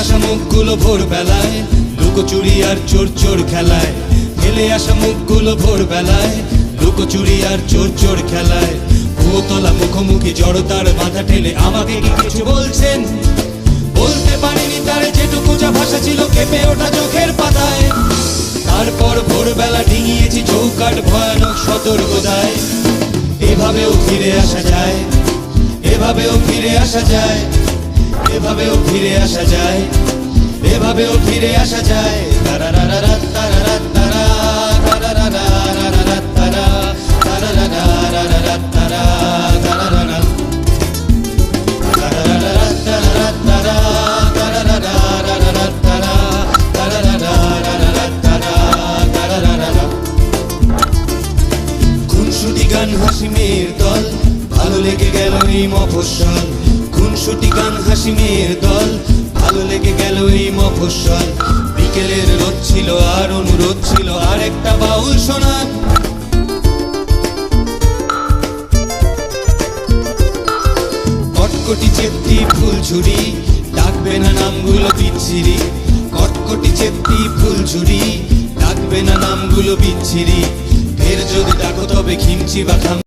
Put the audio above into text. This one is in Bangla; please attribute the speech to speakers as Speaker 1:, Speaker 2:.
Speaker 1: আসা মুখগুলো ভোরবেলায় লুকোচুরি আর চোর চোর খেলায়, ফেলে আসা মুখগুলো ভোরবেলায় লুকোচুরি আর চোর চোর খেলায়। ভুতলা মুখোমুখি জড়তার বাধা ঠেলে আমাকে কি কিছু বলছেন? বলতে পারিনি তার যেটুকু যা ভাষা ছিল কেঁপে ওঠা চোখের পাতায়। তারপর ভোরবেলা ডিঙিয়েছি চৌকাঠ ভয়ানক সতর্কতায়। এভাবেও ফিরে আসা যায়, এভাবেও ফিরে আসা যায়, এভাবেও ফিরে আসা যায়, এভাবেও ফিরে আসা যায়। তারারারা তারারা তারা তারারারা তারা তারারারা তারা তারারারা তারারারা তারা তারারারা তারা তারারারা তারারারা। খুনসুটি গান হাসি মেয়ের দল, ভালো লেগে গেল এই মফস্বল। খুনসুটি গান হাসি মেয়ের দল, ভালো লেগে গেল এই মফস্বল। বিকেলের রোদ ছিল আর অনুরোধ ছিল আর একটা বাউল শোনা। কটকটি চেপ্টি ফুলঝুরি, ডাকবে না নামগুলো বিচ্ছিরি। কটকটি চেপ্টি ফুলঝুরি, ডাকবে না নামগুলো বিচ্ছিরি। ফের যদি ডাকো তবে খিমচি বা খাম।